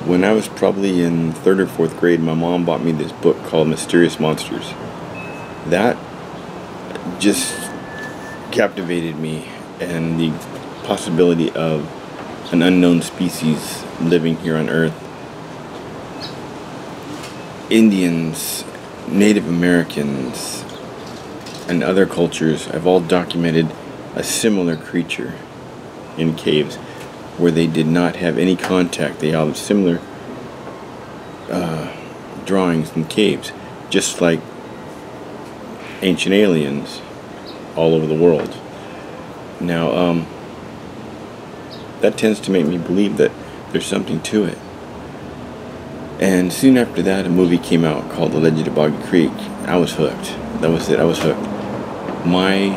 When I was probably in 3rd or 4th grade, my mom bought me this book called Mysterious Monsters. That just captivated me, and the possibility of an unknown species living here on Earth. Indians, Native Americans, and other cultures have all documented a similar creature in caves where they did not have any contact. They have similar drawings in caves, just like ancient aliens all over the world. Now, that tends to make me believe that there's something to it. And soon after that, a movie came out called The Legend of Boggy Creek. I was hooked. That was it. I was hooked. My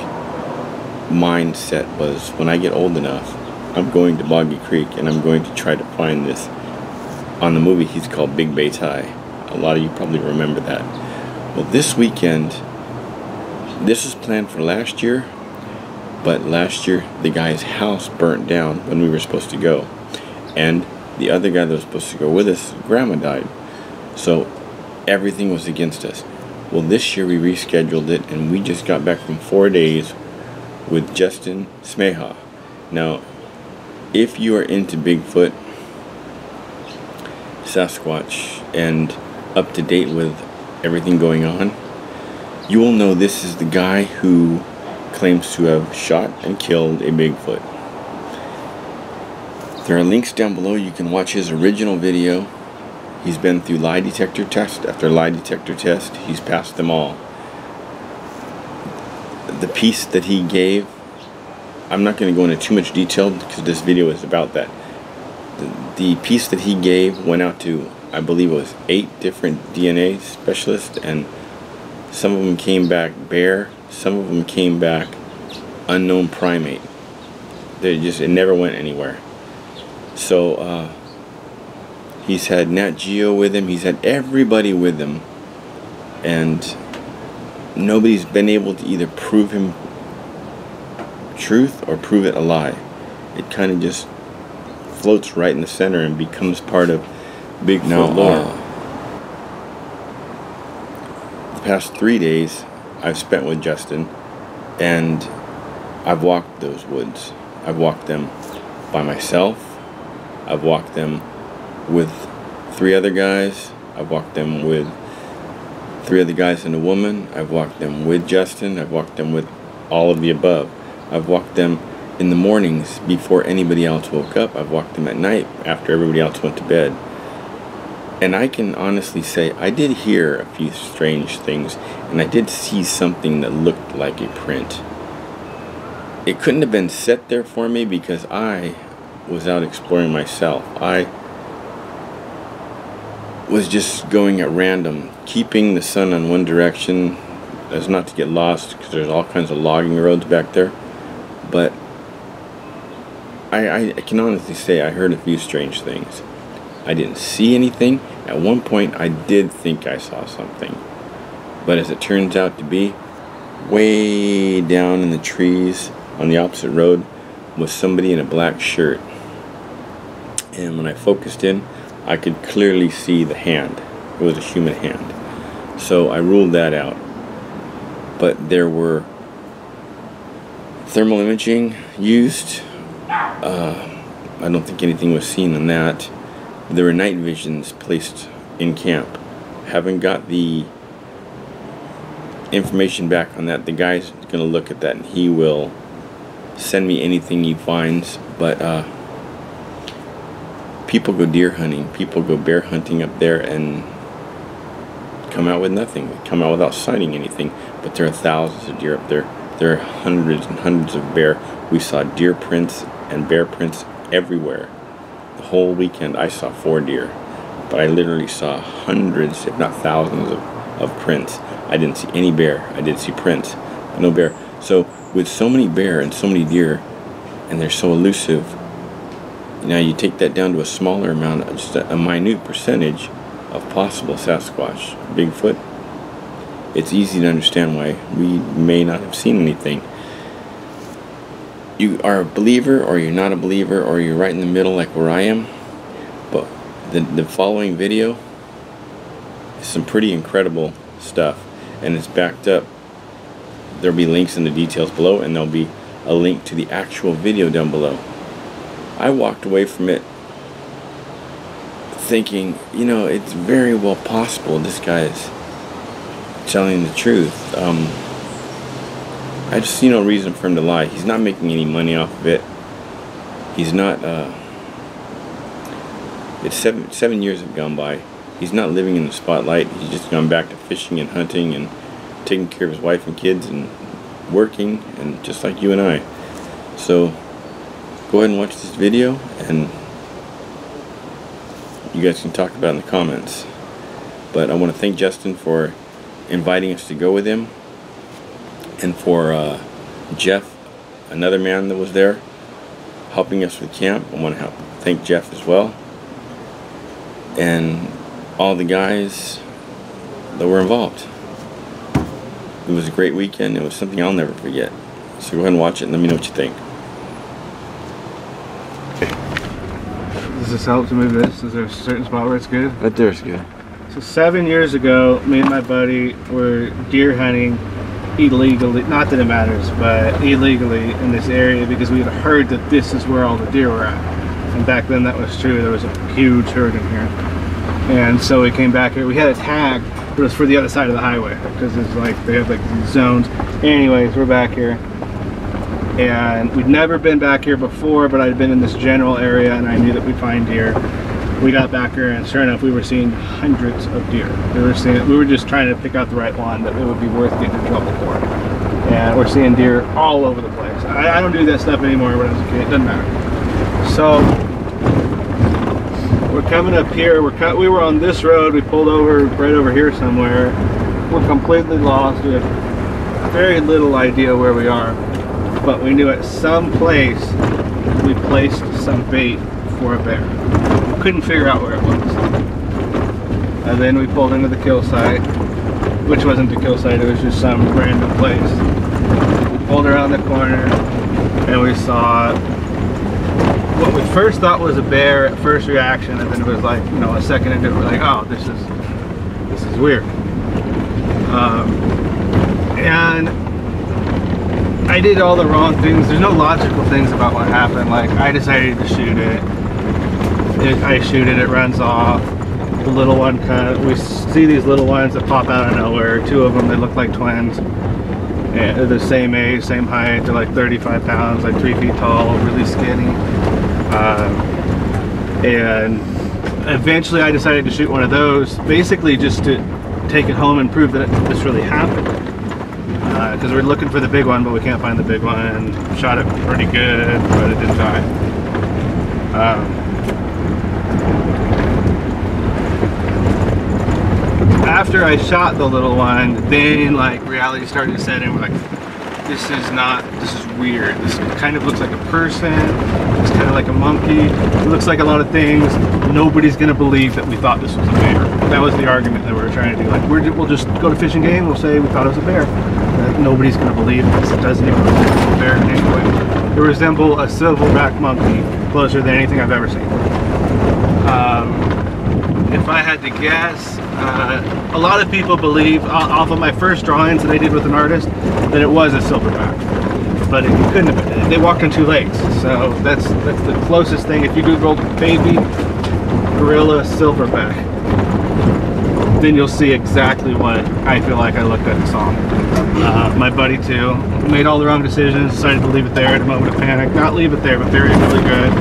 mindset was, when I get old enough, I'm going to Boggy Creek and I'm going to try to find this. On the movie, he's called Big Bay Tie. A lot of you probably remember that. Well, this weekend, this was planned for last year, but last year the guy's house burnt down when we were supposed to go. And the other guy that was supposed to go with us, grandma died. So everything was against us. Well, this year we rescheduled it, and we just got back from 4 days with Justin Smeja. Now, if you are into Bigfoot, Sasquatch, and up to date with everything going on, you will know this is the guy who claims to have shot and killed a Bigfoot. There are links down below. You can watch his original video. He's been through lie detector test after lie detector test. He's passed them all. The piece that he gave, I'm not going to go into too much detail because this video is about that. The piece that he gave went out to, I believe it was 8 different DNA specialists, and some of them came back bear, some of them came back unknown primate. It never went anywhere. So he's had Nat Geo with him, he's had everybody with him, and nobody's been able to either prove him truth or prove it a lie. It kind of just floats right in the center and becomes part of Bigfoot lore. The past 3 days I've spent with Justin, and I've walked those woods. I've walked them by myself. I've walked them with 3 other guys. I've walked them with 3 other guys and a woman. I've walked them with Justin. I've walked them with all of the above. I've walked them in the mornings before anybody else woke up. I've walked them at night after everybody else went to bed. And I can honestly say I did hear a few strange things, and I did see something that looked like a print. It couldn't have been set there for me because I was out exploring myself. I was just going at random, keeping the sun on one direction as not to get lost, because there's all kinds of logging roads back there. But I can honestly say I heard a few strange things. I didn't see anything. At one point I did think I saw something, but as it turns out to be, way down in the trees on the opposite road was somebody in a black shirt. And when I focused in, I could clearly see the hand. It was a human hand. So I ruled that out. But there were thermal imaging used. I don't think anything was seen on that. There were night visions placed in camp. Haven't got the information back on that. The guy's going to look at that and he will send me anything he finds. But people go deer hunting, people go bear hunting up there and come out with nothing. They come out without sighting anything. But there are thousands of deer up there. There are hundreds and hundreds of bear. We saw deer prints and bear prints everywhere. The whole weekend I saw 4 deer, but I literally saw hundreds, if not thousands of prints. I didn't see any bear. I did see prints, but no bear. So with so many bear and so many deer, and they're so elusive, now you take that down to a smaller amount, just a minute percentage of possible Sasquatch, Bigfoot. It's easy to understand why we may not have seen anything. You are a believer, or you're not a believer, or you're right in the middle like where I am. But The following video is some pretty incredible stuff, and it's backed up. There'll be links in the details below, and there'll be a link to the actual video down below. I walked away from it thinking, you know, it's very well possible this guy is telling the truth. I just see no reason for him to lie. He's not making any money off of it. He's not, it's seven years have gone by. He's not living in the spotlight. He's just gone back to fishing and hunting and taking care of his wife and kids and working, and just like you and I. So go ahead and watch this video, and you guys can talk about it in the comments. But I want to thank Justin for inviting us to go with him, and for Jeff, another man that was there helping us with camp. I want to thank Jeff as well, and all the guys that were involved. It was a great weekend. It was something I'll never forget. So go ahead and watch it and let me know what you think. Does this help to move this? Is there a certain spot where it's good? Right there's good. So 7 years ago, me and my buddy were deer hunting illegally, not that it matters, but illegally in this area, because we had heard that this is where all the deer were at. And back then that was true. There was a huge herd in here. And so we came back here. We had a tag, but it was for the other side of the highway, because it's like they have like these zones. Anyways, we're back here. And we'd never been back here before, but I'd been in this general area and I knew that we'd find deer. We got back here, and sure enough, we were seeing hundreds of deer. We were just trying to pick out the right one that it would be worth getting in trouble for. And we're seeing deer all over the place. I don't do that stuff anymore when I was a kid. It doesn't matter. So we're coming up here. We were on this road. We pulled over right over here somewhere. We're completely lost. We have very little idea where we are, but we knew at some place we placed some bait for a bear. We couldn't figure out where it was. And then we pulled into the kill site, which wasn't the kill site, it was just some random place. We pulled around the corner and we saw what we first thought was a bear at first reaction, and then it was like, you know, a second into it, we're like, oh, this is weird. And I did all the wrong things. There's no logical things about what happened. Like, I decided to shoot it. I shoot it, it runs off. The little one we see these little ones that pop out of nowhere. Two of them, they look like twins. And they're the same age, same height. They're like 35 pounds, like 3 feet tall, really skinny. And eventually I decided to shoot one of those, basically just to take it home and prove that this really happened. Because we're looking for the big one, but we can't find the big one. Shot it pretty good, but it didn't die. After I shot the little one, then like reality started to set in. We're like, this is weird. This kind of looks like a person. It's kind of like a monkey. It looks like a lot of things. Nobody's gonna believe that we thought this was a bear. That was the argument that we were trying to do. Like, we'll just go to Fish and Game, we'll say we thought it was a bear. Nobody's gonna believe this. It doesn't even look like a bear in any way. It resembles a silverback monkey closer than anything I've ever seen. If I had to guess, a lot of people believe, off of my first drawings that I did with an artist, that it was a silverback. But it couldn't have been. They walked on 2 legs, so that's the closest thing. If you Google baby gorilla silverback, then you'll see exactly what I feel like I looked at and saw. My buddy too made all the wrong decisions, decided to leave it there at a moment of panic. Not leave it there, but bury it really good.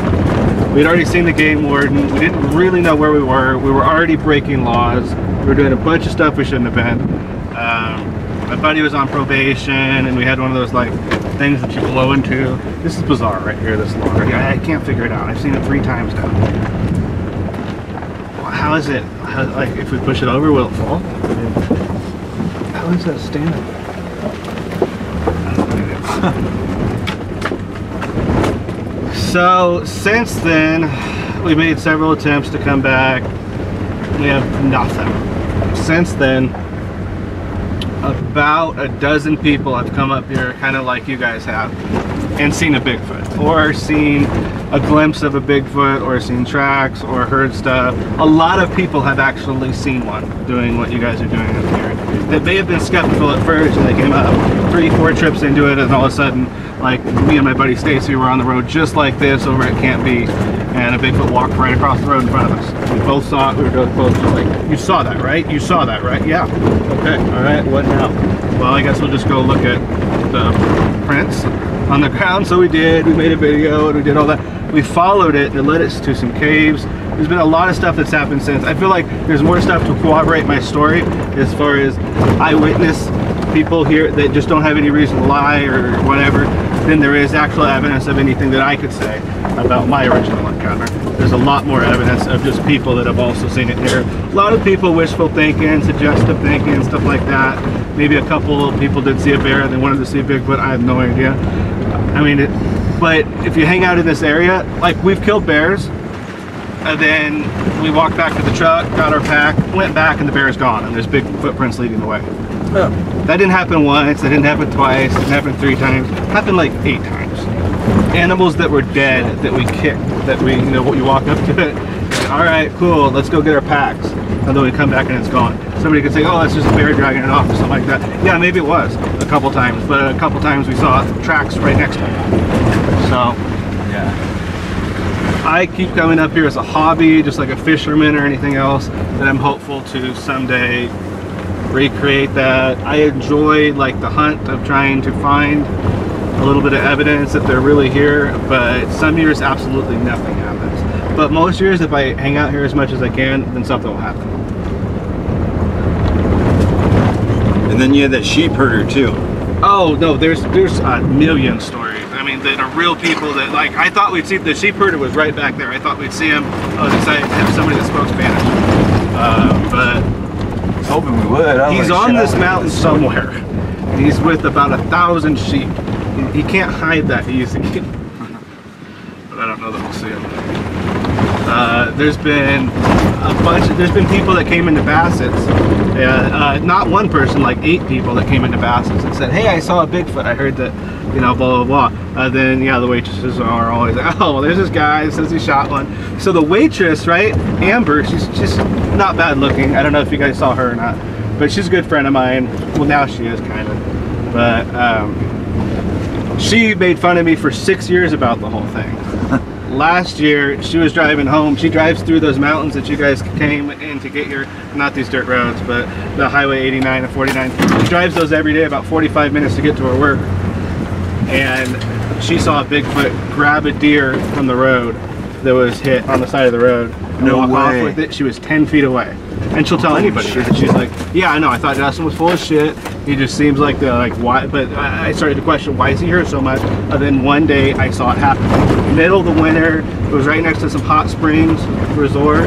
We'd already seen the game warden. We didn't really know where we were. We were already breaking laws. We were doing a bunch of stuff we shouldn't have been. My buddy was on probation, and we had one of those like things that you blow into. This is bizarre right here, this log. I can't figure it out. I've seen it 3 times now. How is it? Like, if we push it over, will it fall? How is that standing? So since then, we made several attempts to come back. We have nothing. Since then, about a dozen people have come up here, kind of like you guys have, and seen a Bigfoot, or seen a glimpse of a Bigfoot, or seen tracks, or heard stuff. A lot of people have actually seen one doing what you guys are doing up here. That may have been skeptical at first, and they came up 3-4 trips into it, and all of a sudden, like me and my buddy Stacy were on the road just like this over at Camp B, and a Bigfoot walked right across the road in front of us. We both saw it. We were both just like, "You saw that, right? You saw that, right? Yeah. Okay. All right. What now?" Well, I guess we'll just go look at the prints on the ground. So we did. We made a video and we did all that. We followed it and it led us to some caves. There's been a lot of stuff that's happened since. I feel like there's more stuff to corroborate my story as far as eyewitness people here that just don't have any reason to lie or whatever than there is actual evidence of anything that I could say about my original encounter. There's a lot more evidence of just people that have also seen it here. A lot of people wishful thinking, suggestive thinking, stuff like that. Maybe a couple of people did see a bear and they wanted to see a Bigfoot. I have no idea. I mean, but if you hang out in this area, like we've killed bears, and then we walked back to the truck, got our pack, went back, and the bear's gone, and there's big footprints leading the way. Oh. That didn't happen once, that didn't happen twice, it didn't happen 3 times, it happened like 8 times. Animals that were dead, that we kicked, that we, you know, you walk up to it, and, all right, cool, let's go get our packs, and then we come back and it's gone. Somebody could say, oh, that's just a bear dragging it off or something like that. Yeah, maybe it was a couple times, but a couple times we saw tracks right next to it. So, yeah. I keep coming up here as a hobby, just like a fisherman or anything else, that I'm hopeful to someday recreate that. I enjoy like the hunt of trying to find a little bit of evidence that they're really here, but some years absolutely nothing happens. But most years, if I hang out here as much as I can, then something will happen. And then you had that sheep herder too. Oh no, there's a million stories. I mean, that are real people that, like, I thought we'd see, the sheep herder was right back there. I thought we'd see him. I was excited to have somebody that spoke Spanish. But I was hoping we would. He's on this mountain somewhere. And he's with about 1,000 sheep. He can't hide that easy. But I don't know that we'll see him. There's been a bunch, there's been people that came into Bassett's, not one person, like 8 people that came into Bassett's and said, hey, I saw a Bigfoot, I heard that, you know, blah, blah, blah. Then, yeah, the waitresses are always like, oh, well, there's this guy that says he shot one. So the waitress, right, Amber, she's not bad looking. I don't know if you guys saw her or not, but she's a good friend of mine. Well, now she is, kind of. But she made fun of me for 6 years about the whole thing. Last year, she was driving home. She drives through those mountains that you guys came in to get your, not these dirt roads, but the Highway 89 and 49. She drives those every day, about 45 minutes to get to her work. And she saw a Bigfoot grab a deer from the road that was hit on the side of the road. And walk off with it. She was 10 feet away. And she'll tell anybody that. She's like, yeah, I know, I thought Justin was full of shit. He just seems like the, like, why? But I started to question, why is he here so much? And then one day I saw it happen. Middle of the winter, it was right next to some hot springs resort.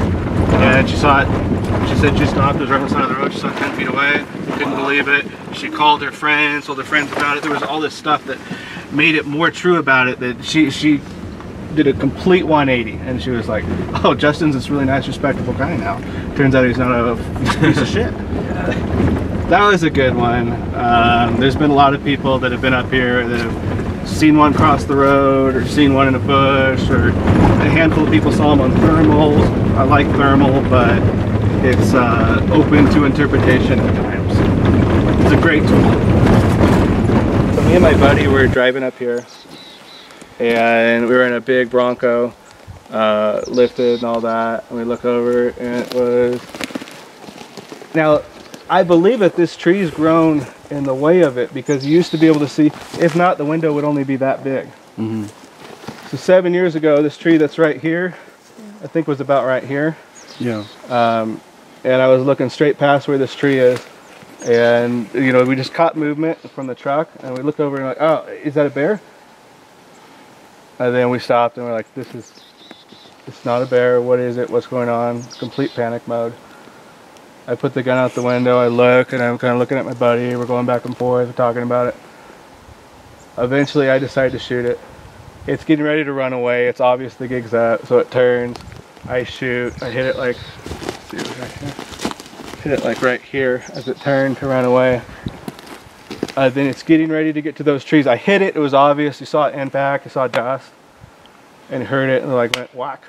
And she saw it. She said she stopped, it was right on the side of the road. She saw it 10 feet away. Couldn't believe it. She called her friends, told her friends about it. There was all this stuff that made it more true about it, that she did a complete 180, and she was like, oh, Justin's this really nice, respectable guy now. Turns out he's not a piece of shit. That was a good one. There's been a lot of people that have been up here that have seen one cross the road, or seen one in a bush, or a handful of people saw them on thermals. I like thermal, but it's open to interpretation at times. It's a great tool. So me and my buddy were driving up here, and we were in a big Bronco, lifted and all that, and we look over and it was, now I believe that this tree's grown in the way of it, because you used to be able to see, if not, the window would only be that big. Mm-hmm. So 7 years ago, this tree that's right here, I think was about right here. Yeah. And I was looking straight past where this tree is, and you know, we just caught movement from the truck, and we looked over and like, oh, is that a bear? And then we stopped and we're like, it's not a bear. What is it? What's going on? Complete panic mode. I put the gun out the window, I look, and I'm kind of looking at my buddy. We're going back and forth, we're talking about it. Eventually I decide to shoot it. It's getting ready to run away. It's obvious the gig's up, so it turns. I shoot. I hit it like, let's see right here. Hit it like right here as it turned to run away. Then it's getting ready to get to those trees. I hit it. It was obvious. You saw it impact. You saw dust. And heard it and like went whack.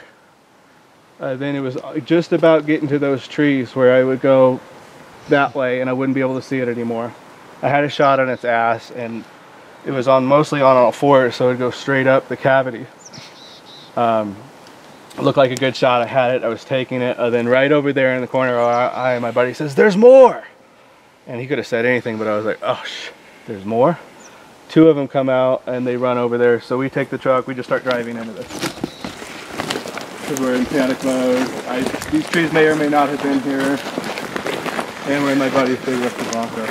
Then it was just about getting to those trees where I would go that way and I wouldn't be able to see it anymore. I had a shot on its ass and it was mostly on all fours, so it would go straight up the cavity. It looked like a good shot. I had it. I was taking it. Then right over there in the corner, my buddy says, "There's more!" And he could have said anything, but I was like, "Oh, there's more?" Two of them come out and they run over there. So we take the truck. We just start driving into this. Because we're in panic mode. These trees may or may not have been here. And we're in my buddy's big rusty Bronco.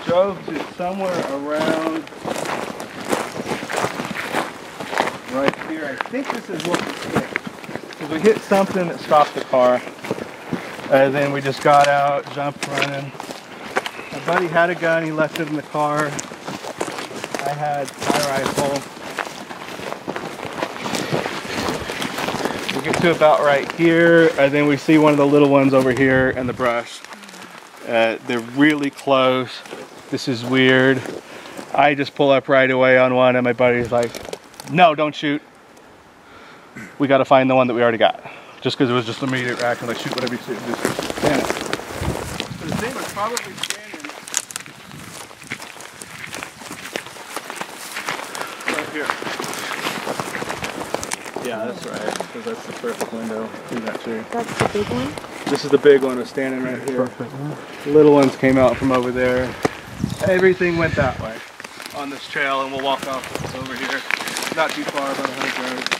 Drove to somewhere around right here. I think this is what we hit. Because we hit something that stopped the car. And then we just got out, jumped running. My buddy had a gun, he left it in the car. I had my rifle. We get to about right here, and then we see one of the little ones over here in the brush. They're really close. This is weird. I just pull up right away on one and my buddy's like, "No, don't shoot. We got to find the one that we already got." Just because it was just an immediate reaction, like shoot whatever you shoot, just panic. So the thing was probably standing right here. Yeah, that's right, because that's the perfect window in that tree. That's the big one? This is the big one, was standing right here. The little ones came out from over there. Everything went that way on this trail, and we'll walk off over here. Not too far, about 100 yards.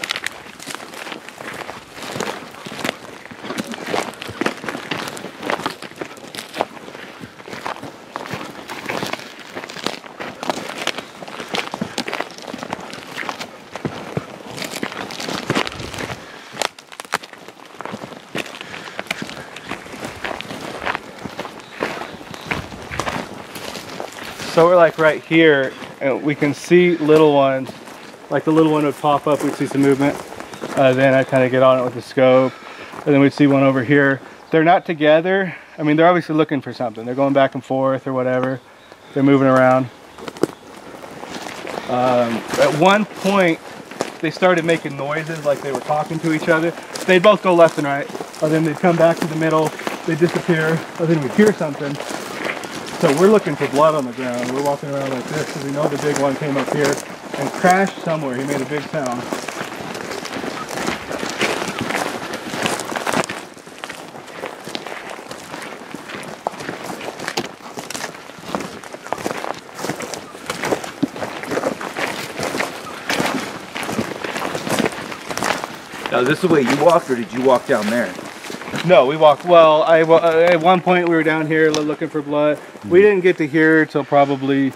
So we're like right here, and we can see little ones. Like the little one would pop up, we'd see some movement. Then I'd kind of get on it with the scope. And then we'd see one over here. They're not together. I mean, they're obviously looking for something. They're going back and forth or whatever. They're moving around. At one point, they started making noises like they were talking to each other. They'd both go left and right. And then they'd come back to the middle. They'd disappear. And then we'd hear something. So we're looking for blood on the ground. We're walking around like this because we know the big one came up here and crashed somewhere. He made a big sound. Now, is this the way you walked, or did you walk down there? No, we walked. Well, at one point we were down here looking for blood. We didn't get to here till probably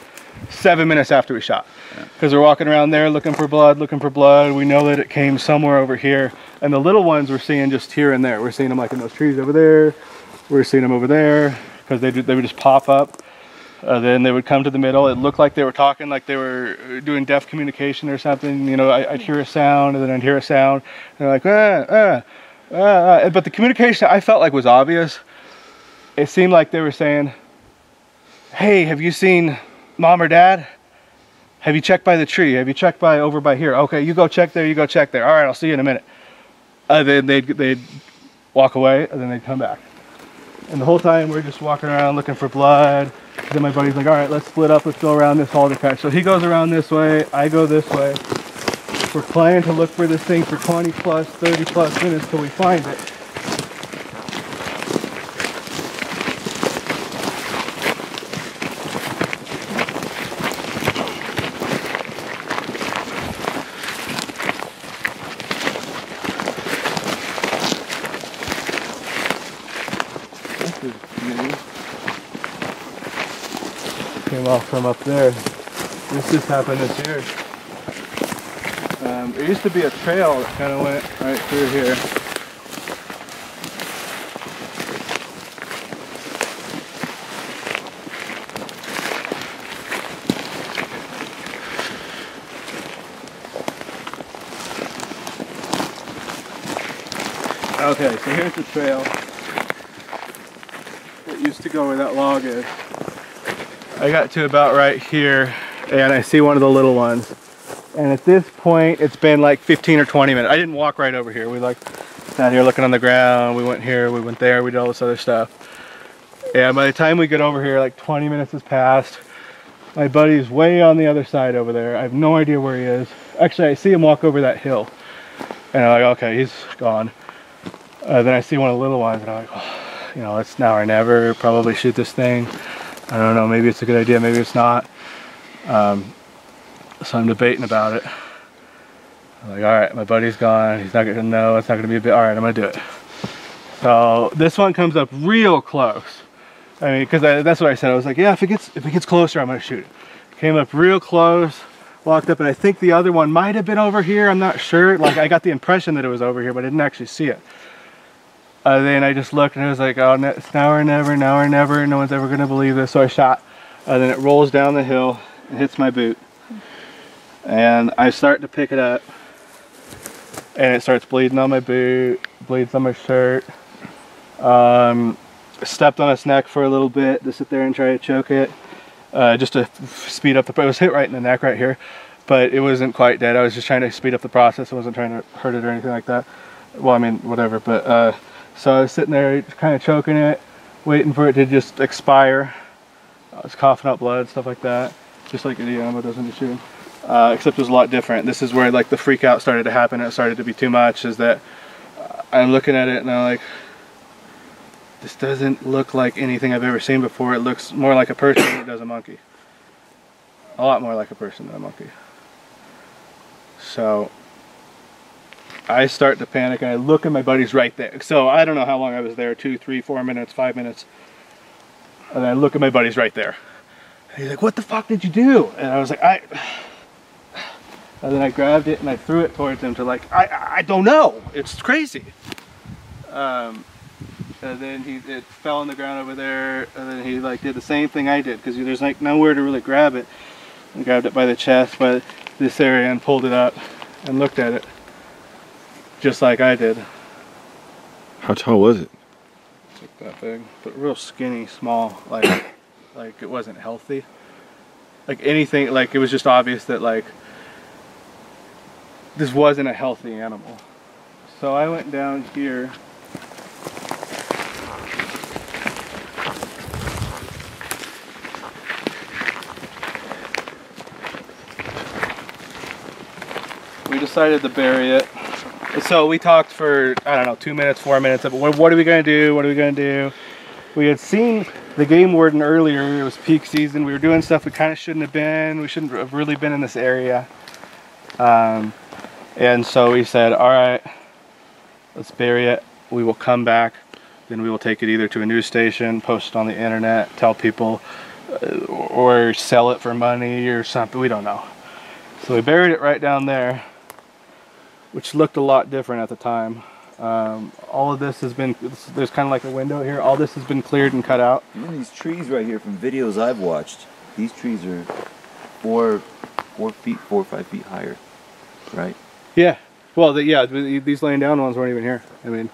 7 minutes after we shot. Because we're walking around there looking for blood, We know that it came somewhere over here. And the little ones we're seeing just here and there. We're seeing them like in those trees over there. We're seeing them over there because they would just pop up. Then they would come to the middle. It looked like they were talking, like they were doing deaf communication or something. You know, I'd hear a sound and then I'd hear a sound. And they're like, but the communication I felt like was obvious. It seemed like they were saying, "Hey, have you seen Mom or Dad? Have you checked by the tree? Have you checked by over by here? Okay, you go check there, you go check there. All right, I'll see you in a minute." Then they'd walk away and then they'd come back. And the whole time we're just walking around looking for blood. Then my buddy's like, "All right, let's split up, let's go around this hall to catch." So he goes around this way, I go this way. We're planning to look for this thing for 20 plus, 30 plus minutes till we find it. This is new. Came off from up there. This just happened this year. There used to be a trail that kind of went right through here. Okay, so here's the trail that used to go where that log is. I got to about right here and I see one of the little ones. And at this point, it's been like 15 or 20 minutes. I didn't walk right over here. We like sat here looking on the ground. We went here, we went there, we did all this other stuff. And by the time we get over here, like 20 minutes has passed. My buddy's way on the other side over there. I have no idea where he is. Actually, I see him walk over that hill. And I'm like, okay, he's gone. Then I see one of the little ones and I'm like, oh, you know, it's now or never. Probably shoot this thing. I don't know, maybe it's a good idea, maybe it's not. So I'm debating about it. I'm like, all right, my buddy's gone. He's not gonna know. It's not gonna be a bit. All right, I'm gonna do it. So this one comes up real close. I mean, because that's what I said. I was like, yeah, if it gets closer, I'm gonna shoot it. Came up real close, walked up, and I think the other one might have been over here. I'm not sure. Like, I got the impression that it was over here, but I didn't actually see it. Then I just looked and it was like, oh, it's now or never, now or never. No one's ever gonna believe this. So I shot. Then it rolls down the hill and hits my boot. And I start to pick it up and it starts bleeding on my boot, bleeds on my shirt. Stepped on its neck for a little bit to sit there and try to choke it, just to speed up the, it was hit right in the neck right here, but it wasn't quite dead. I was just trying to speed up the process. I wasn't trying to hurt it or anything like that. Well, I mean, whatever, but so I was sitting there kind of choking it, waiting for it to just expire. I was coughing up blood, stuff like that, just like the animal does in the shooting. Except it was a lot different. This is where like the freak out started to happen. It started to be too much, is that I'm looking at it and I'm like, this doesn't look like anything I've ever seen before. It looks more like a person than it does a monkey. A lot more like a person than a monkey. So I start to panic and I look and my buddy's right there. So I don't know how long I was there, 2, 3, 4 minutes, 5 minutes. And I look at my buddy's right there. And he's like, what the fuck did you do? And I was like, and then I grabbed it and I threw it towards him to like, I don't know. It's crazy. And then it fell on the ground over there. And then he like did the same thing I did, because there's like nowhere to really grab it. I grabbed it by the chest, by this area, and pulled it up and looked at it. Just like I did. How tall was it? It's like that big, but real skinny, small, like it wasn't healthy. Like anything, like it was just obvious that like this wasn't a healthy animal. So I went down here. We decided to bury it. So we talked for, I don't know, 2 minutes, 4 minutes of what are we gonna do? What are we gonna do? We had seen the game warden earlier. It was peak season. We were doing stuff we kind of shouldn't have been. We shouldn't have really been in this area. And so we said, all right, let's bury it. We will come back. Then we will take it either to a news station, post it on the internet, tell people, or sell it for money or something. We don't know. So we buried it right down there, which looked a lot different at the time. All of this has been, there's kind of like a window here. All this has been cleared and cut out. Even these trees right here, from videos I've watched, these trees are 4 or 5 feet higher, right? Yeah. Well, these laying down ones weren't even here. I mean,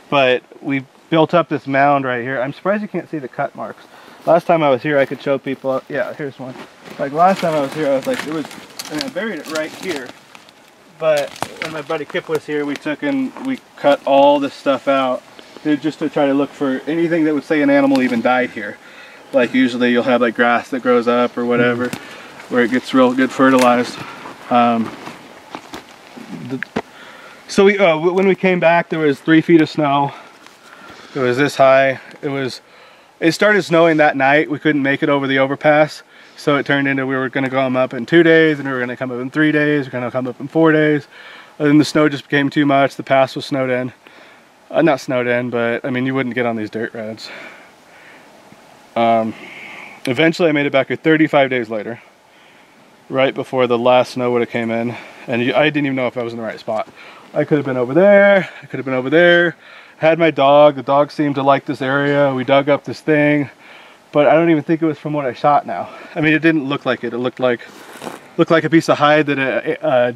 but we built up this mound right here. I'm surprised you can't see the cut marks. Last time I was here, I could show people. Yeah, here's one. Like last time I was here, I was like, and I buried it right here. But when my buddy Kip was here, we cut all this stuff out just to try to look for anything that would say an animal even died here. Like usually you'll have like grass that grows up or whatever, where it gets real good fertilized. So when we came back, there was 3 feet of snow. It was this high. It started snowing that night. We couldn't make it over the overpass. So it turned into we were going to come up in 2 days, and we were going to come up in 3 days, we were going to come up in 4 days. And then the snow just became too much. The pass was snowed in. Not snowed in, but I mean, you wouldn't get on these dirt roads. Eventually I made it back here 35 days later, right before the last snow would have came in. And I didn't even know if I was in the right spot. I could have been over there, I could have been over there. Had my dog, the dog seemed to like this area. We dug up this thing. But I don't even think it was from what I shot now. I mean, it didn't look like it. It looked like a piece of hide that a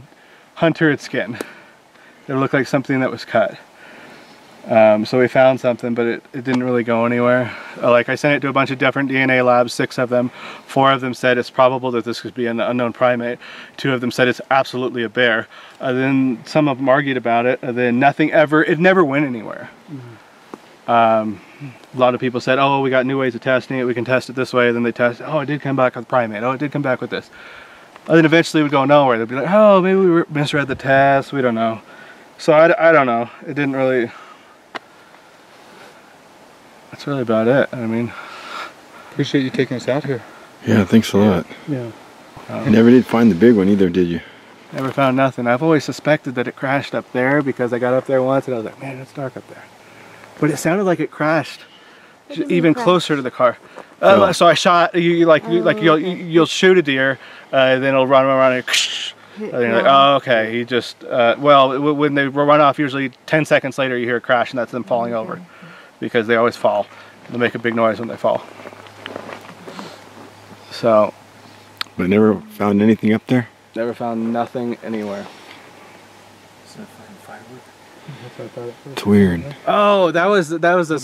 hunter had skinned. It looked like something that was cut. So we found something, but it didn't really go anywhere. Like I sent it to a bunch of different DNA labs, 6 of them. 4 of them said it's probable that this could be an unknown primate. 2 of them said it's absolutely a bear. Then some of them argued about it, and then it never went anywhere. A lot of people said, oh, we got new ways of testing it, we can test it this way. Then they test, oh, it did come back with primate, oh, it did come back with this. And then eventually it would go nowhere. They'd be like, oh, maybe we misread the test, we don't know. So I don't know, it didn't really, that's really about it. I mean, appreciate you taking us out here. Yeah, thanks a lot. Yeah. You never did find the big one either, did you? Never found nothing. I've always suspected that it crashed up there because I got up there once and I was like, man, it's dark up there. But it sounded like it crashed even closer to the car. So I shot, you'll shoot a deer, then it'll run around and you're like, oh, okay, he just, well, when they run off, usually 10 seconds later you hear a crash, and that's them falling over. Because they always fall. They make a big noise when they fall. So. But never found anything up there? Never found nothing anywhere. Is that fucking firewood? It's weird. Oh, that was a